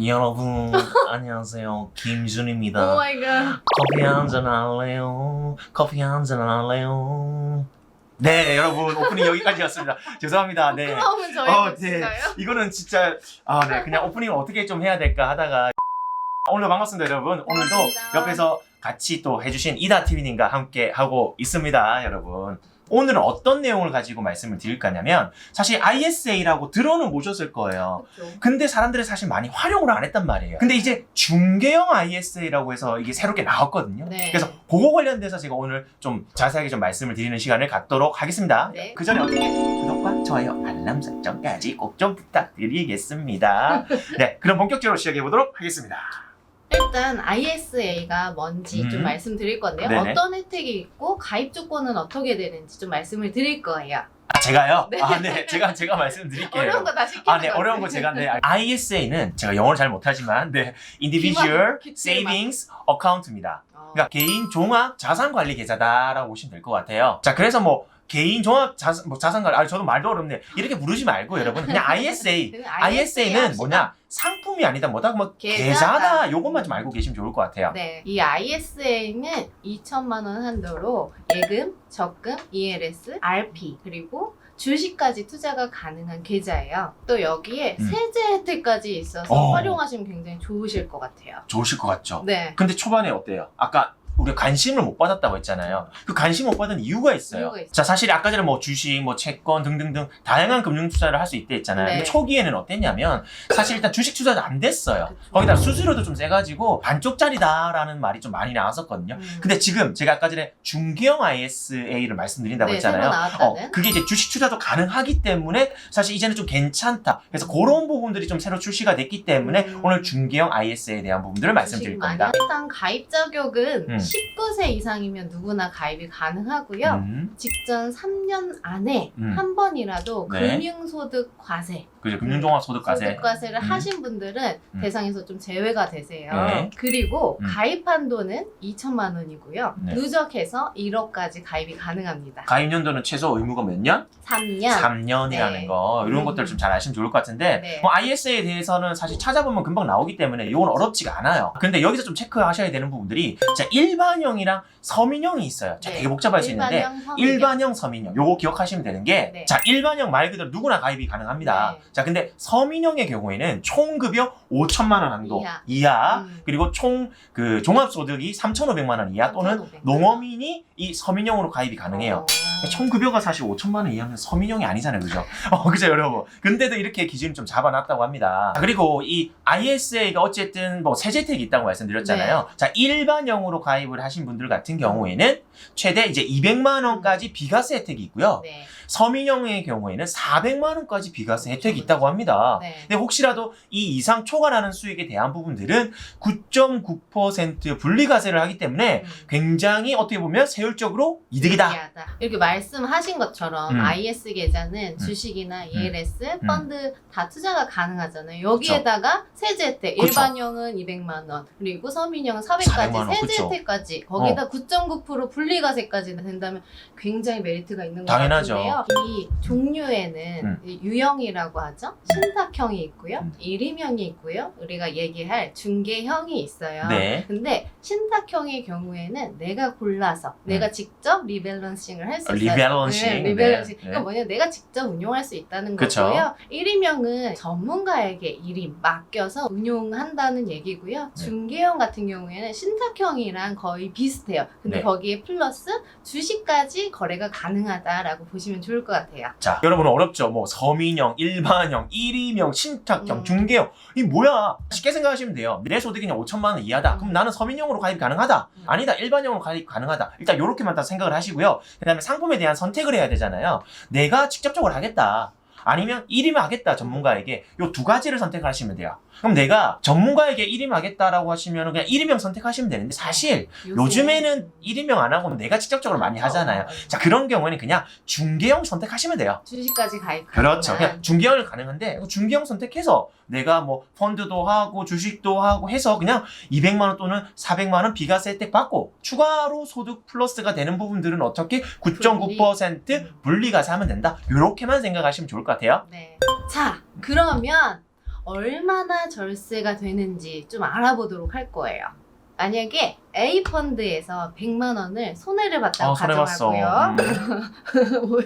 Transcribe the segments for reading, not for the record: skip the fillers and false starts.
여러분 안녕하세요, 김준입니다. 오 마이 갓. 커피 한잔 할래요? 커피 한잔 할래요? 네, 여러분 오프닝 여기까지였습니다. 죄송합니다. 네. 그러면 저희 네. 같이가요? 이거는 진짜 네, 그냥 오프닝을 어떻게 좀 해야 될까 하다가 오늘도 반갑습니다, 여러분. 오늘도 반갑습니다. 옆에서 같이 또 해주신 이다 TV님과 함께 하고 있습니다, 여러분. 오늘은 어떤 내용을 가지고 말씀을 드릴 거냐면, 사실 ISA라고 들어는 보셨을 거예요. 그렇죠. 근데 사람들이 사실 많이 활용을 안 했단 말이에요. 근데 이제 중개형 ISA라고 해서 이게 새롭게 나왔거든요. 네. 그래서 그거 관련돼서 제가 오늘 좀 자세하게 좀 말씀을 드리는 시간을 갖도록 하겠습니다. 네. 그 전에 어떻게 구독과 좋아요, 알람 설정까지 꼭 좀 부탁드리겠습니다. 네, 그럼 본격적으로 시작해 보도록 하겠습니다. 일단 ISA가 뭔지 좀 말씀드릴 건데요. 네네. 어떤 혜택이 있고 가입 조건은 어떻게 되는지 좀 말씀을 드릴 거예요. 제가요? 네. 네, 제가 말씀드릴게요. 어려운 거 다 시키는 네, 거 어려운 거 제가, 네. ISA는 제가 영어를 잘 못하지만, 네, Individual 기만. Savings Account입니다. 어. 그러니까 개인 종합 자산 관리 계좌다라고 보시면 될 것 같아요. 자, 그래서 뭐 개인 종합 자산 관리, 저도 말도 어렵네. 이렇게 부르지 말고 여러분 그냥 ISA. 그냥 ISA는 합시다. 뭐냐? 상품이 아니다, 뭐다, 뭐 계좌다. 계좌다. 요것만 좀 알고 계시면 좋을 것 같아요. 네, 이 ISA는 2천만 원 한도로 예금, 적금, ELS, RP 그리고 주식까지 투자가 가능한 계좌예요. 또 여기에 세제 혜택까지 있어서 활용하시면 굉장히 좋으실 것 같아요. 좋으실 것 같죠? 네. 근데 초반에 어때요? 아까 우리가 관심을 못 받았다고 했잖아요. 그 관심 못 받은 이유가 있어요. 이유가 있어요. 자, 사실 아까 전에 뭐 주식, 뭐 채권 등등등 다양한 금융 투자를 할 수 있다 했잖아요. 네. 근데 초기에는 어땠냐면 사실 일단 주식 투자도 안 됐어요. 그쵸. 거기다 수수료도 좀 세가지고 반쪽짜리다라는 말이 좀 많이 나왔었거든요. 근데 지금 제가 아까 전에 중개형 ISA를 말씀드린다고 네, 했잖아요. 새로 나왔다는. 그게 이제 주식 투자도 가능하기 때문에 사실 이제는 좀 괜찮다. 그래서 그런 부분들이 좀 새로 출시가 됐기 때문에 오늘 중개형 ISA에 대한 부분들을 말씀드릴 겁니다. 일단 가입 자격은 19세 이상이면 누구나 가입이 가능하고요. 직전 3년 안에 한 번이라도 네. 금융소득 과세, 그죠, 금융종합소득과세. 소득과세를 하신 분들은 대상에서 좀 제외가 되세요. 네. 그리고 가입 한도는 2천만 원이고요. 네. 누적해서 1억까지 가입이 가능합니다. 가입 연도는 최소 의무가 몇 년? 3년. 3년이라는 네. 거, 이런 것들 좀 잘 아시면 좋을 것 같은데, 네. 뭐 ISA에 대해서는 사실 찾아보면 금방 나오기 때문에 이건 어렵지가 않아요. 근데 여기서 좀 체크하셔야 되는 부분들이, 자, 일반형이랑 서민형이 있어요. 자, 네. 되게 복잡할 수 있는데, 서민형. 일반형, 서민형, 요거 기억하시면 되는 게, 네. 자, 일반형 말 그대로 누구나 가입이 가능합니다. 네. 자, 근데 서민형의 경우에는 총급여 5천만 원 한도 이하. 이하, 그리고 총 그 종합소득이 3,500만 원 이하 또는 3,500만 원. 농어민이 이 서민형으로 가입이 가능해요. 총급여가 사실 5천만 원 이하면 서민형이 아니잖아요, 그죠? 그죠, 여러분. 근데도 이렇게 기준을 좀 잡아놨다고 합니다. 그리고 이 ISA가 어쨌든 뭐 세제 혜택이 있다고 말씀드렸잖아요. 자, 일반형으로 가입을 하신 분들 같은 경우에는 최대 이제 200만 원까지 비과세 혜택이 있고요. 네. 서민형의 경우에는 400만 원까지 비과세 혜택이 있다고 합니다. 네. 근데 혹시라도 이 이상 초과하는 수익에 대한 부분들은 9.9% 분리과세를 하기 때문에 굉장히 어떻게 보면 세율적으로 이득이다. 이해하다. 이렇게 말씀하신 것처럼 IS 계좌는 주식이나 ELS, 펀드 다 투자가 가능하잖아요. 여기에다가 세제 혜택, 그쵸. 일반형은 200만 원, 그리고 서민형은 400만 400까지 원, 세제 그쵸. 혜택까지, 거기다 9.9% 분리과세까지 된다면 굉장히 메리트가 있는 것 당연하죠. 같은데요. 이 종류에는 이 유형이라고 하죠. 신탁형이 있고요. 일임형이 있고요. 우리가 얘기할 중개형이 있어요. 네. 근데 신탁형의 경우에는 내가 골라서 내가 직접 리밸런싱을 할 수 있어요. 리밸런싱. 네, 리밸런싱. 네. 그러니까 뭐냐, 내가 직접 운용할 수 있다는 그쵸. 거고요. 일임형은 전문가에게 일임 맡겨서 운용한다는 얘기고요. 네. 중개형 같은 경우에는 신탁형이랑 거의 비슷해요. 근데 네. 거기에 플러스 주식까지 거래가 가능하다라고 보시면 좋을 것 같아요. 자, 여러분 어렵죠? 뭐 서민형, 일반형, 일임형, 신탁형, 중개형. 이 뭐야? 쉽게 생각하시면 돼요. 내 소득이 그냥 5천만 원 이하다. 그럼 나는 서민형으로 가입 가능하다. 아니다. 일반형으로 가입 가능하다. 일단 요렇게만 다 생각을 하시고요. 그다음에 상품에 대한 선택을 해야 되잖아요. 내가 직접적으로 하겠다. 아니면 일임 하겠다, 전문가에게. 요 두 가지를 선택하시면 돼요. 그럼 내가 전문가에게 일임 하겠다라고 하시면 그냥 일임형 선택하시면 되는데, 사실 요즘에는 일임형 안 하고 내가 직접적으로 많이 하잖아요. 자, 그런 경우에는 그냥 중개형 선택하시면 돼요. 주식까지 가입 그렇죠. 가능한. 그냥 중개형을 가능한데 중개형 선택해서 내가 뭐 펀드도 하고 주식도 하고 해서 그냥 200만 원 또는 400만 원 비과세 혜택 받고 추가로 소득 플러스가 되는 부분들은 어떻게 9.9% 분리과세 하면 된다. 이렇게만 생각하시면 좋을 것 같아요. 네. 자, 그러면 얼마나 절세가 되는지 좀 알아보도록 할 거예요. 만약에 A 펀드에서 100만 원을 손해를 봤다고 손해봤어. 가정하고요. 뭐야?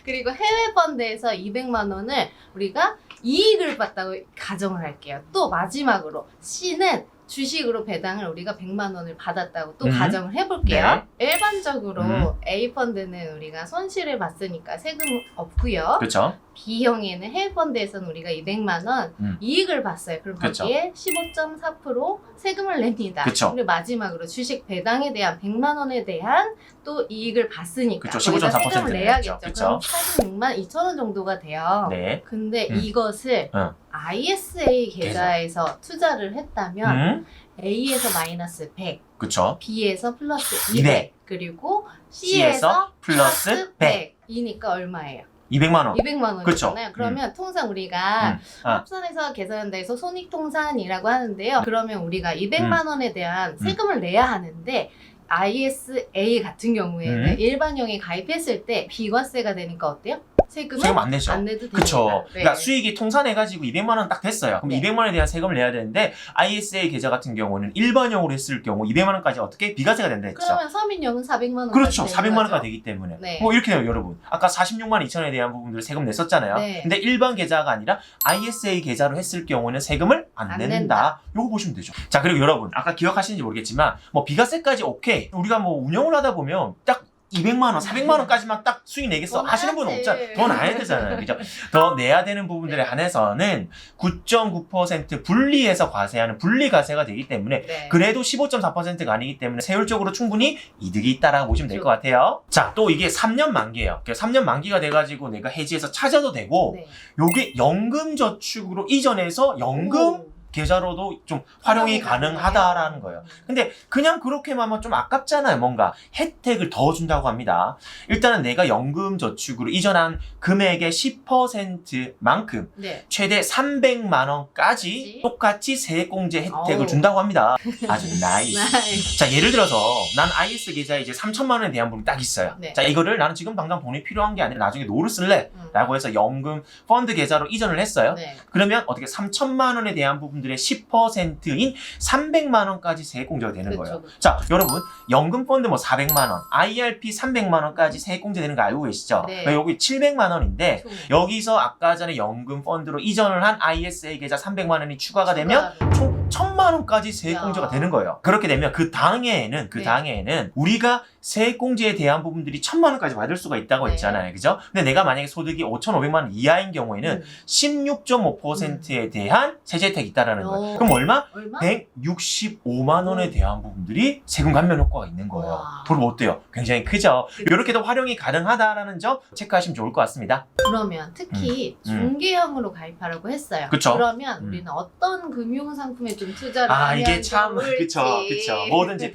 그리고 해외 펀드에서 200만 원을 우리가 이익을 봤다고 가정을 할게요. 또 마지막으로 C는 주식으로 배당을 우리가 100만 원을 받았다고 또 가정을 해볼게요. 일반적으로 A 펀드는 우리가 손실을 봤으니까 세금 없고요. 그렇죠. B형에는 해외 펀드에서는 우리가 200만 원 이익을 봤어요. 그럼 그쵸. 거기에 15.4% 세금을 냅니다. 그쵸. 그리고 마지막으로 주식 배당에 대한 100만 원에 대한 또 이익을 봤으니까 그쵸. 거기다 15.4% 세금을 내야겠죠. 그쵸. 그럼 86만 2천 원 정도가 돼요. 네. 근데 음. 이것을 ISA 계좌에서 투자를 했다면 A에서 마이너스 100, 그쵸. B에서 플러스 200, 200, 그리고 C에서 C에서 플러스 100. 이니까 얼마예요? 200만 원. 200만 그쵸. 원이잖아요. 그러면 통상 우리가 합산해서 계산한다 해서 손익통산이라고 하는데요. 그러면 우리가 200만 원에 대한 세금을 내야 하는데 ISA 같은 경우에는 일반형에 가입했을 때 비과세가 되니까 어때요? 세금 안 내죠. 안 내도 됩니다. 그쵸. 네. 그러니까 수익이 통산해가지고 200만 원 딱 됐어요. 그럼 네. 200만 원에 대한 세금을 내야 되는데 ISA 계좌 같은 경우는 일반형으로 했을 경우 200만 원까지 어떻게 비과세가 된다 했죠. 그러면 서민형은 400만 원. 그렇죠. 400만 원까지 되기 때문에. 네. 뭐 이렇게 돼요, 여러분. 아까 46만 2천에 대한 부분들 세금 냈었잖아요. 네. 근데 일반 계좌가 아니라 ISA 계좌로 했을 경우는 세금을 안 안 낸다. 낸다. 요거 보시면 되죠. 자, 그리고 여러분, 아까 기억하시는지 모르겠지만 뭐 비과세까지 오케이. 우리가 뭐 운영을 하다 보면 딱 200만 원, 400만 원까지만 딱 수익 내겠어 더 하시는 분은 내야지. 없잖아요. 더 나야 되잖아요. 그죠? 더 내야 되는 부분들에 한해서는 9.9% 분리해서 과세하는 분리과세가 되기 때문에 네. 그래도 15.4%가 아니기 때문에 세율적으로 충분히 이득이 있다라고 보시면 될 것 같아요. 자, 또 이게 3년 만기예요. 3년 만기가 돼가지고 내가 해지해서 찾아도 되고 네. 요게 연금저축으로 이전해서 연금 오. 계좌로도 좀 활용이 가능하다라는 거예요. 근데 그냥 그렇게만 하면 좀 아깝잖아요. 뭔가 혜택을 더 준다고 합니다. 일단은 내가 연금저축으로 이전한 금액의 10%만큼 네. 최대 300만 원까지 똑같이 세액공제 혜택을 어우. 준다고 합니다. 아주 나이스. 나이스. 자, 예를 들어서 난 IS 계좌에 이제 3천만 원에 대한 부분이 딱 있어요. 네. 자, 이거를 나는 지금 당장 돈이 필요한 게 아니라 나중에 노를 쓸래 라고 해서 연금 펀드 계좌로 이전을 했어요. 네. 그러면 어떻게 3천만 원에 대한 부분들의 10%인 300만 원까지 세액공제가 되는 그쵸, 거예요. 그쵸. 자, 여러분 연금 펀드 뭐 400만 원, IRP 300만 원까지 세액공제 되는 거 알고 계시죠? 네. 여기 700만 원인데 총. 여기서 아까 전에 연금 펀드로 이전을 한 ISA 계좌 300만 원이 추가가 되면 추가로. 총 1000만 원까지 세액공제가 야. 되는 거예요. 그렇게 되면 그 당해에는 네. 당해에는 우리가 세액공제에 대한 부분들이 1000만 원까지 받을 수가 있다고 네. 했잖아요. 그죠? 근데 내가 만약에 소득이 5,500만 원 이하인 경우에는 16.5%에 대한 세제 혜택이 있다라는 거예요. 오. 그럼 얼마? 얼마? 165만 원에 대한 부분들이 세금 감면 효과가 있는 거예요. 와. 그럼 어때요? 굉장히 크죠? 그쵸. 이렇게도 활용이 가능하다라는 점 체크하시면 좋을 것 같습니다. 그러면 특히 중개형으로 가입하라고 했어요. 그쵸. 그러면 우리는 어떤 금융상품에 좀 투자를 하면 이게 참, 좋을지. 그쵸. 뭐든지.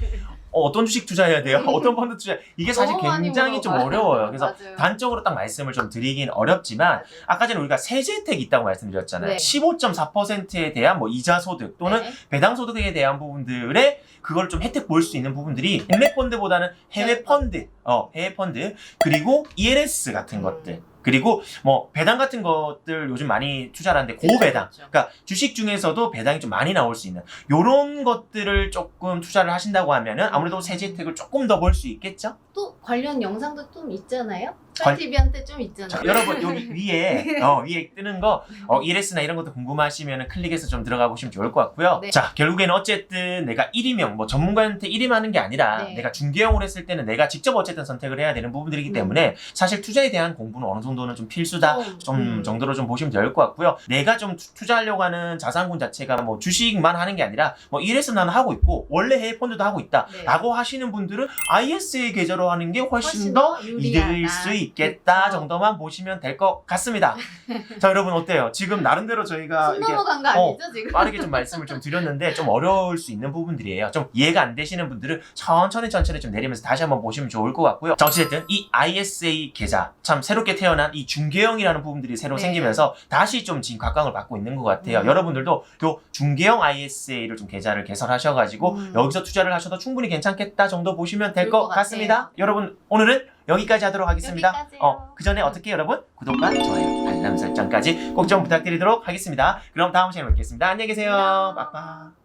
어떤 주식 투자해야 돼요? 어떤 펀드 투자? 이게 사실 너무 많이 굉장히 좀 물어봐요. 어려워요. 그래서 맞아요. 단적으로 딱 말씀을 좀 드리긴 어렵지만 맞아요. 아까 전에 우리가 세제 혜택이 있다고 말씀드렸잖아요. 네. 15.4%에 대한 뭐 이자 소득 또는 네. 배당 소득에 대한 부분들에 그걸 좀 혜택 볼 수 있는 부분들이 국내 펀드보다는 해외 펀드, 해외 펀드 그리고 ELS 같은 것들. 그리고 뭐 배당 같은 것들 요즘 많이 투자를 하는데 고배당. 그렇죠. 그러니까 주식 중에서도 배당이 좀 많이 나올 수 있는 요런 것들을 조금 투자를 하신다고 하면은 아무래도 세제 혜택을 조금 더 볼 수 있겠죠? 또 관련 영상도 좀 있잖아요. 관- TV한테 좀 있잖아요. 자, 여러분 여기 위에 뜨는 거 ELS나 이런 것도 궁금하시면 클릭해서 좀 들어가 보시면 좋을 것 같고요. 네. 자, 결국에는 어쨌든 내가 1임용 뭐 전문가한테 1임하는 게 아니라 네. 내가 중개형으로 했을 때는 내가 직접 어쨌든 선택을 해야 되는 부분들이기 때문에 사실 투자에 대한 공부는 어느 정도는 좀 필수다. 좀 정도로 좀 보시면 될 것 같고요. 내가 좀 투자하려고 하는 자산군 자체가 뭐 주식만 하는 게 아니라 뭐 ELS 나는 하고 있고 원래 해외 펀드도 하고 있다 네. 라고 하시는 분들은 ISA 계좌로 하는 게 훨씬 훨씬 더 더 유리하다. 이득일 수 있겠다 그쵸. 정도만 보시면 될 것 같습니다. 자, 여러분 어때요? 지금 나름대로 저희가 숨 이게 넘어간 거 아니죠 지금? 빠르게 좀 말씀을 좀 드렸는데 좀 어려울 수 있는 부분들이에요. 좀 이해가 안 되시는 분들은 천천히 좀 내리면서 다시 한번 보시면 좋을 것 같고요. 자, 어쨌든 이 ISA 계좌 참 새롭게 태어난 이 중개형이라는 부분들이 새로 네. 생기면서 다시 좀 지금 각광을 받고 있는 것 같아요. 여러분들도 요 중개형 ISA를 좀 계좌를 개설하셔가지고 여기서 투자를 하셔도 충분히 괜찮겠다 정도 보시면 될 좋을 것 것 같습니다. 같아요. 여러분 오늘은 여기까지 하도록 하겠습니다. 여기까지요. 그 전에 어떻게 여러분? 구독과 좋아요, 알람 설정까지 꼭 좀 부탁드리도록 하겠습니다. 그럼 다음 시간에 뵙겠습니다. 안녕히 계세요. 안녕. 빠빠.